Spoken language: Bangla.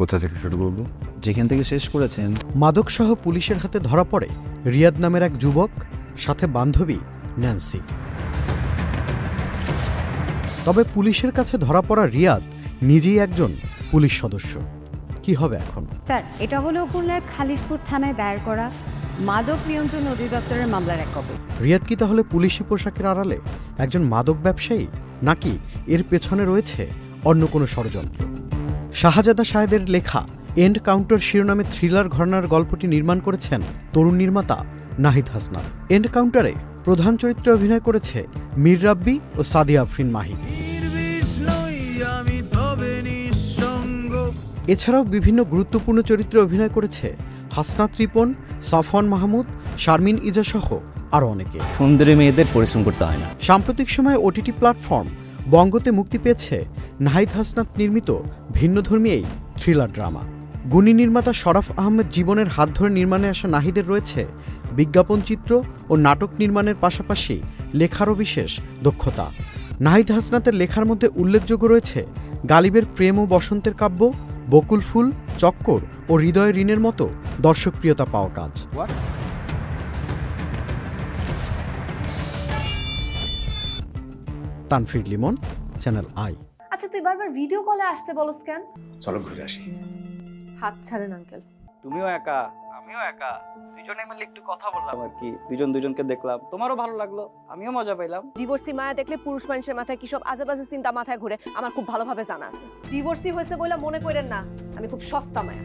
কোথা থেকে শুরু করব? যেখান থেকে শেষ করেছেন। মাদকসহ পুলিশের হাতে ধরা পড়ে রিয়াদ নামের এক যুবক, সাথে বান্ধবী ন্যান্সি। তবে পুলিশের কাছে ধরা পড়া রিয়াদ নিজেই একজন পুলিশ সদস্য। কি হবে এখন? স্যার, এটা হলো খুলনার খালিশপুর থানায় দায়ের করা মাদক নিয়ন্ত্রণ অধিদপ্তরের মামলার এক কপি। রিয়াদ কি তাহলে পুলিশি পোশাকের আড়ালে একজন মাদক ব্যবসায়ী, নাকি এর পেছনে রয়েছে অন্য কোনো ষড়যন্ত্র? শাহজাদা শাহেদের লেখা এন্ড কাউন্টার শিরোনামে থ্রিলার ঘরানার গল্পটি নির্মাণ করেছেন তরুণ নির্মাতা নাহিদ হাসনাত। এন্ড কাউন্টারে প্রধান চরিত্রে অভিনয় করেছে মীর রাব্বি ও সাদিয়া আফরিন মাহি। এছাড়াও বিভিন্ন গুরুত্বপূর্ণ চরিত্রে অভিনয় করেছে হাসনাত রিপন, সাফওয়ান মাহমুদ, শারমিন ইজা সহ আরও অনেকে। সুন্দরী মেয়েদের পরিশ্রম করতে হয় না। সাম্প্রতিক সময়ে ওটিটি প্ল্যাটফর্ম বঙ্গতে মুক্তি পেয়েছে নাহিদ হাসনাত নির্মিত ভিন্নধর্মী এই থ্রিলার ড্রামা। গুণী নির্মাতা শরাফ আহমেদ জীবনের হাত ধরে নির্মাণে আসা নাহিদের রয়েছে বিজ্ঞাপন চিত্র ও নাটক নির্মাণের পাশাপাশি লেখারও বিশেষ দক্ষতা। নাহিদ হাসনাতের লেখার মধ্যে উল্লেখযোগ্য রয়েছে গালিবের প্রেম ও বসন্তের কাব্য, বকুল ফুল, চক্কর ও হৃদয় ঋণের মতো দর্শকপ্রিয়তা পাওয়া কাজ। Tanfir Limon, channel I. আচ্ছা, তুই বারবার ভিডিও কলে আসতে বলস কেন? চলো ঘুরে আসি। হাত ছাড়েন আঙ্কেল। তুমিও একা, আমিও একা, দুজনে মিলে একটু কথা বললাম আর কি। দুজন দুজনকে দেখলাম, তোমারও ভালো লাগলো, আমিও মজা পাইলাম। ডিভোর্সি মায়া দেখলে পুরুষ মানুষের মাথায় কি সব আজেবাজে চিন্তা মাথায় ঘুরে আমার খুব ভালোভাবে জানা আছে। ডিভোর্সি হয়েছে বলে মনে করেন না আমি খুব সস্তা মায়া।